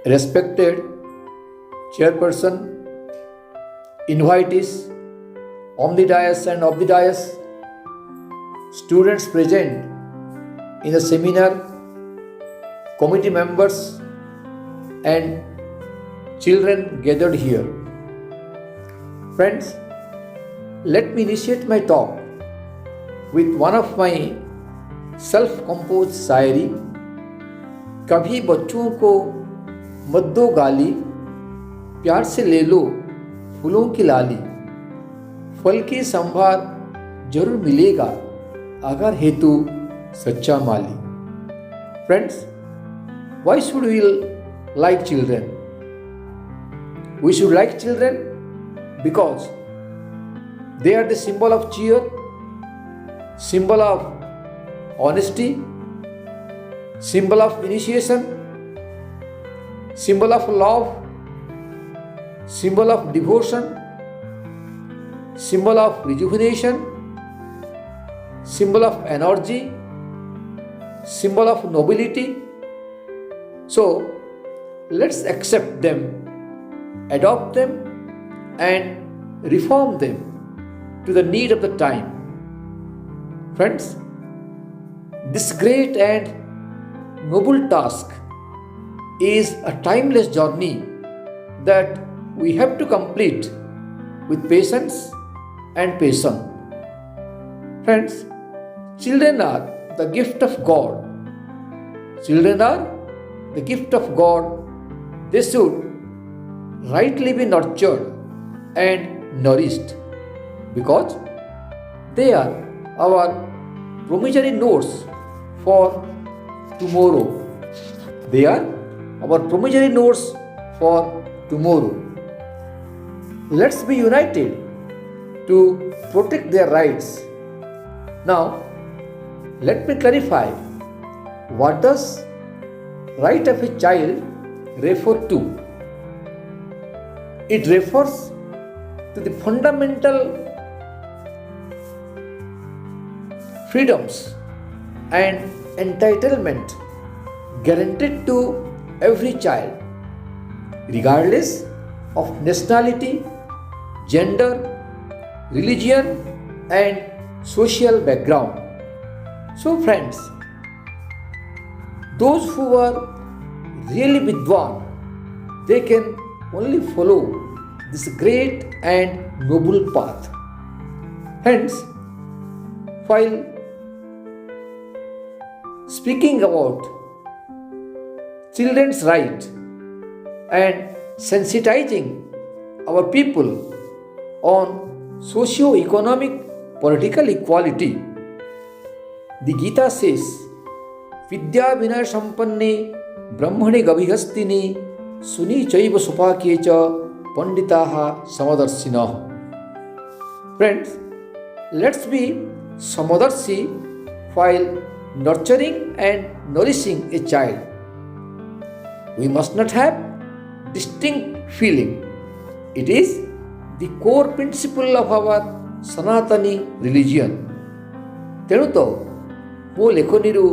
respected chairperson, invitees on the dais and off the dais, students present in the seminar, committee members, and children gathered here. Friends, let me initiate my talk with one of my self-composed शायरी, कभी बच्चों को मत दो गाली, प्यार से ले लो फूलों की लाली, फल की संभार जरूर मिलेगा अगर है तू सच्चा माली. Friends, why should we like children? We should like children because they are the symbol of cheer, symbol of honesty, symbol of initiation, symbol of love, symbol of devotion, symbol of rejuvenation, symbol of energy, symbol of nobility. So, let's accept them, adopt them, and reform them to the need of the time. Friends, this great and noble task is a timeless journey that we have to complete with patience and passion. Friends, children are the gift of God. Children are the gift of God. They should rightly be nurtured and nourished because they are our promissory notes for tomorrow. They are our promissory notes for tomorrow. Let's be united to protect their rights. Now, let me clarify, what does right of a child refer to? It refers to the fundamental freedoms and entitlement guaranteed to every child, regardless of nationality, gender, religion, and social background. So friends, those who are really Vidwan, they can only follow this great and noble path. Hence, while speaking about children's right and sensitizing our people on socio-economic political equality, the Gita says, Vidya vinay sampanne brahmane gabhihastini suni chaiva supakye cha panditaha samadarshinaha. Friends, let's be samadarshi while nurturing and nourishing a child. We must not have distinct feeling. It is the core principle of our Sanatani religion. ତେଣୁ ତ ମୋ ଲେଖନୀରୁ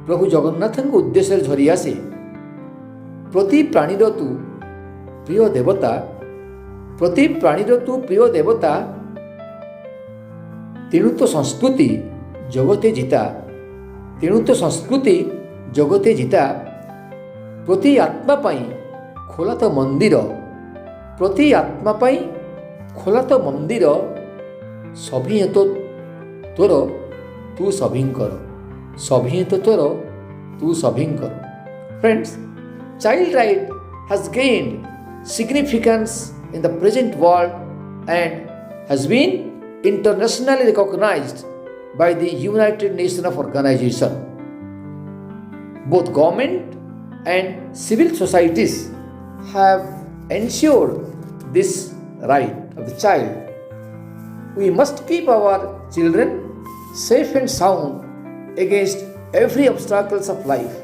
ପ୍ରଭୁ ଜଗନ୍ନାଥଙ୍କ ଉଦ୍ଦେଶ୍ୟରେ ଝରି ଆସେ, ପ୍ରତି ପ୍ରାଣୀର ତୁ ପ୍ରିୟ ଦେବତା, ପ୍ରତି ପ୍ରାଣୀର ତୁ ପ୍ରିୟ ଦେବତା, ତେଣୁ ତ ସଂସ୍କୃତି ଜଗତେ ଜିତା, ତେଣୁ ତ ସଂସ୍କୃତି ଜଗତେ ଜିତା, ପ୍ରତି ଆତ୍ମା ପାଇଁ ଖୋଲା ତ ମନ୍ଦିର, ପ୍ରତି ଆତ୍ମା ପାଇଁ ଖୋଲା ତ ମନ୍ଦିର, ସଭିଏଁ ତ ତୋର ତୁ ସଭିଙ୍କର, ସଭିଏଁ ତ ତୋର ତୁ ସଭିଙ୍କର. Friends, child right has gained significance in the present world and has been internationally recognized by the United Nations organization. Both government and civil societies have ensured this right of the child. We must keep our children safe and sound against every obstacles of life.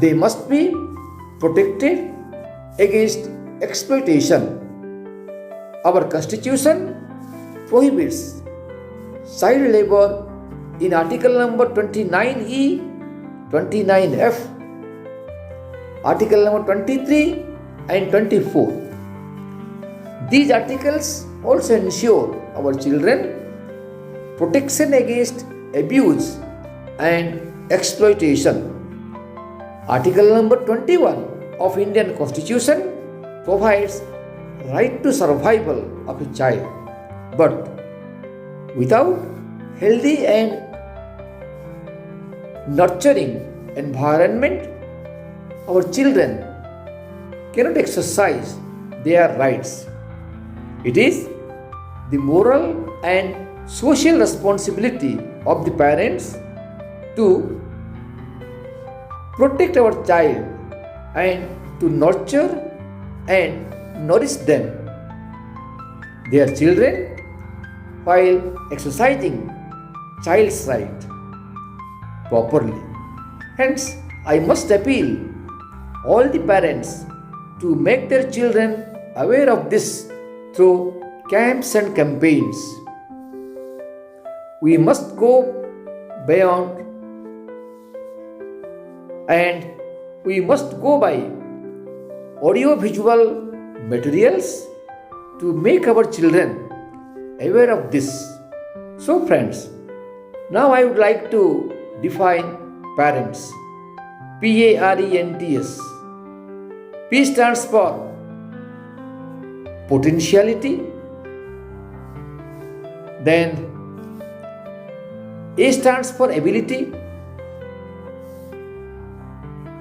They must be protected against exploitation. Our constitution prohibits child labor in article number 29E, 29F, Article number 23 and 24. These articles also ensure our children protection against abuse and exploitation. Article number 21 of Indian Constitution provides right to survival of a child, but without healthy and nurturing environment, our children cannot exercise their rights. It is the moral and social responsibility of the parents to protect our child and to nurture and nourish them, their children, while exercising child's right properly. Hence, I must appeal all the parents to make their children aware of this through camps and campaigns. We must go beyond and we must go by audio-visual materials to make our children aware of this. So friends, now I would like to define parents. P-A-R-E-N-T-S. P stands for potentiality. Then A stands for ability.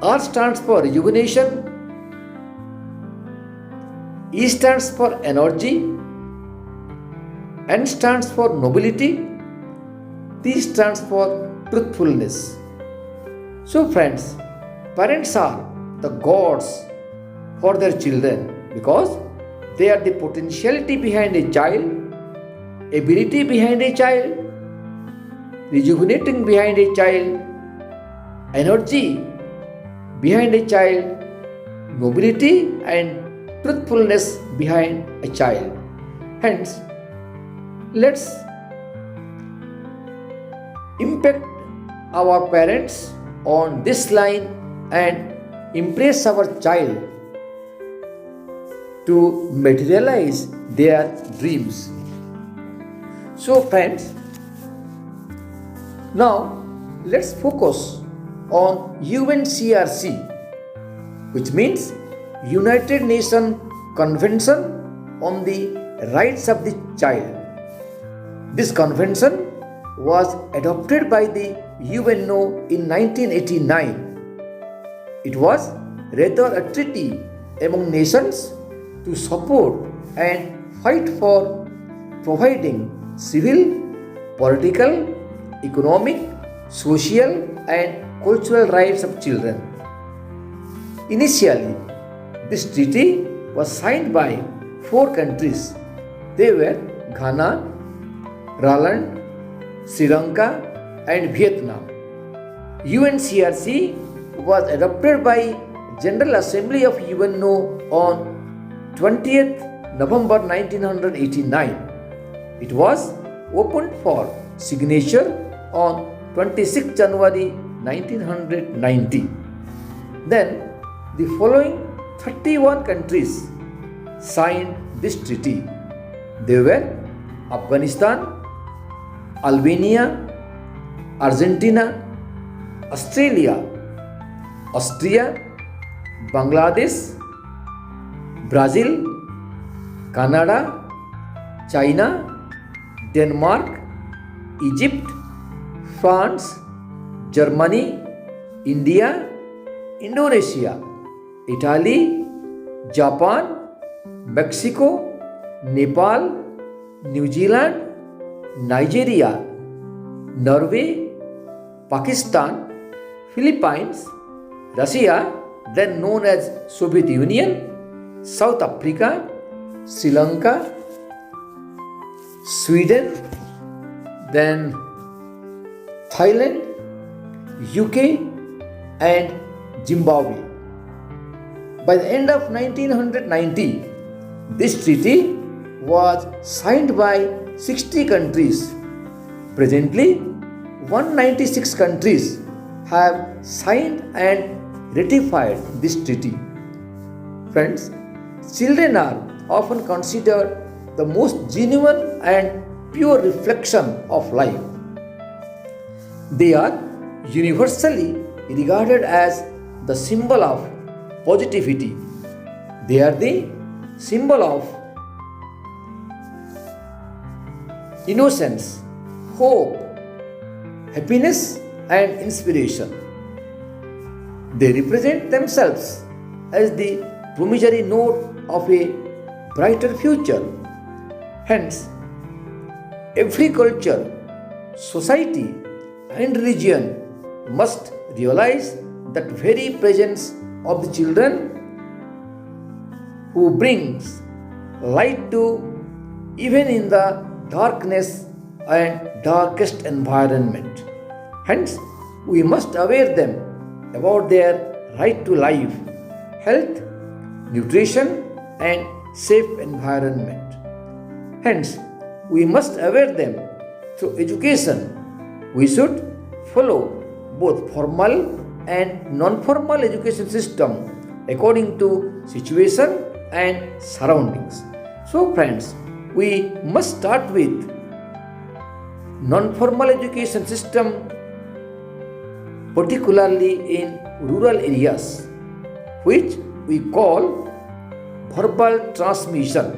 R stands for rejuvenation. E stands for energy. N stands for nobility. T stands for truthfulness. So friends, parents are the gods for their children because they are the potentiality behind a child, ability behind a child, rejuvenating behind a child, energy behind a child, nobility and truthfulness behind a child. Hence, let's impact our parents on this line and impress our child to materialize their dreams. So friends, now let's focus on UNCRC, which means United Nations Convention on the Rights of the Child. This convention was adopted by the UNO in 1989. It was rather a treaty among nations to support and fight for providing civil, political, economic, social and cultural rights of children. Initially, this treaty was signed by 4 countries. They were Ghana, Ireland, Sri Lanka and Vietnam. UNCRC was adopted by General Assembly of UNO on 20th November 1989. It was opened for signature on 26 January 1990. Then the following 31 countries signed this treaty. They were Afghanistan, Albania, Argentina, Australia, Austria, Bangladesh, Brazil, Canada, China, Denmark, Egypt, France, Germany, India, Indonesia, Italy, Japan, Mexico, Nepal, New Zealand, Nigeria, Norway, Pakistan, Philippines, Russia, then known as Soviet Union, South Africa, Sri Lanka, Sweden, then Thailand, UK and Zimbabwe. By the end of 1990, this treaty was signed by 60 countries. Presently, 196 countries have signed and ratified this treaty. Friends, children are often considered the most genuine and pure reflection of life. They are universally regarded as the symbol of positivity. They are the symbol of innocence, hope, happiness, and inspiration. They represent themselves as the promissory note of a brighter future. Hence, every culture, society, and religion must realize that very presence of the children who brings light to even in the darkness and darkest environment. Hence, we must aware them about their right to life, health, nutrition, and safe environment. Hence, we must aware them through education. We should follow both formal and non-formal education system according to situation and surroundings. So friends, we must start with non-formal education system, particularly in rural areas, which we call verbal transmission.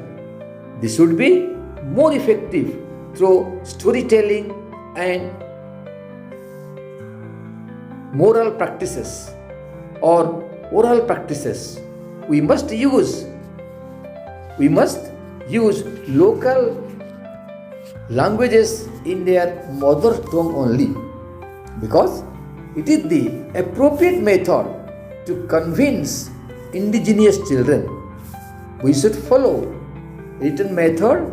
This should be more effective through storytelling and moral practices or oral practices. We must use local languages in their mother tongue only, because it is the appropriate method to convince indigenous children. We should follow written method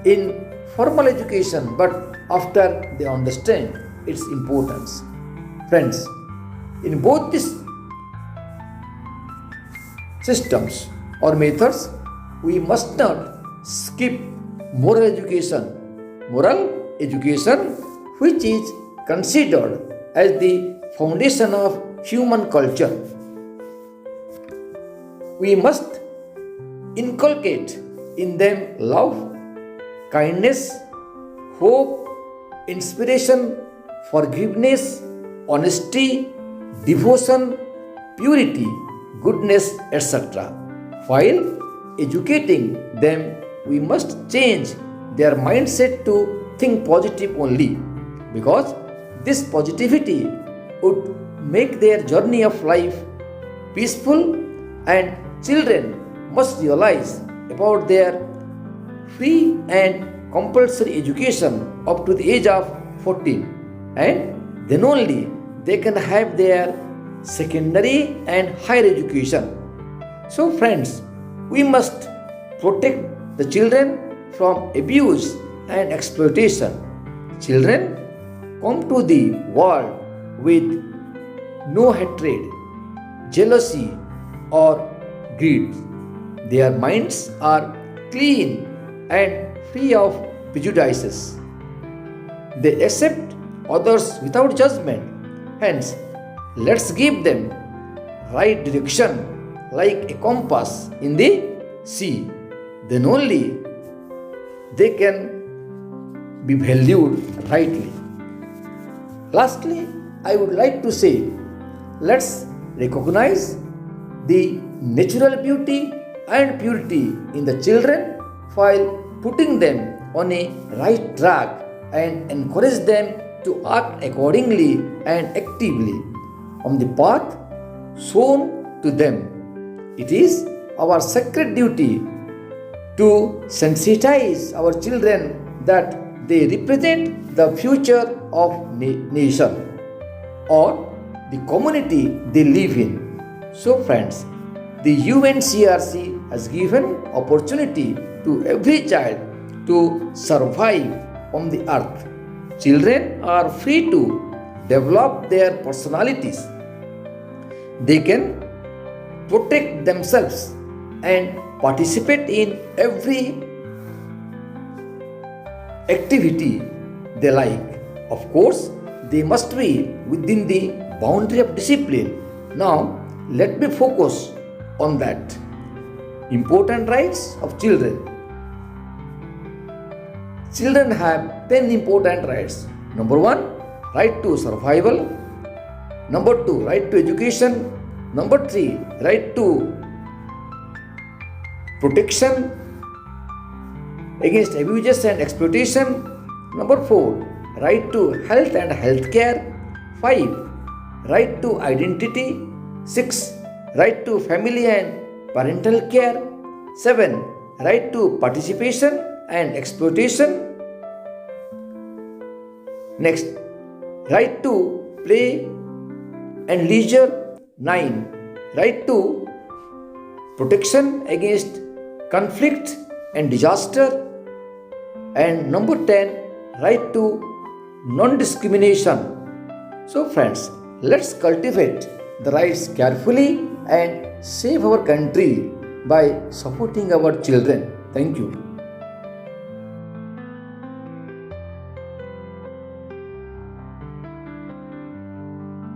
in formal education, but after they understand its importance. Friends, in both these systems or methods, we must not skip moral education. Moral education, which is considered as the foundation of human culture. We must inculcate in them love, kindness, hope, inspiration, forgiveness, honesty, devotion, purity, goodness, etc. While educating them, we must change their mindset to think positive only, because this positivity would make their journey of life peaceful, and children must realize about their free and compulsory education up to the age of 14, and then only they can have their secondary and higher education. So friends, we must protect the children from abuse and exploitation. Children come to the world with no hatred, jealousy, or greed. Their minds are clean and free of prejudices. They accept others without judgment. Hence, let's give them right direction like a compass in the sea. Then only they can be valued rightly. Lastly, I would like to say, let's recognize the natural beauty and purity in the children while putting them on a right track and encourage them to act accordingly and actively on the path shown to them. It is our sacred duty to sensitize our children that they represent the future of nation or the community they live in. So friends, the UNCRC has given opportunity to every child to survive on the earth. Children are free to develop their personalities. They can protect themselves and participate in every activity they like. Of course, they must be within the boundary of discipline. Now, Let me focus on that. Important rights of children. Children have 10 important rights. Number 1, right to survival. Number 2, right to education. Number 3, right to protection against abuses and exploitation. Number 4, right to health and healthcare. 5, right to identity. 6, right to family and parental care. 7, right to participation and exploitation. Next, right to play and leisure. 9, right to protection against conflict and disaster. And number 10, right to non-discrimination. So friends, let's cultivate the rights carefully and save our country by supporting our children. Thank you.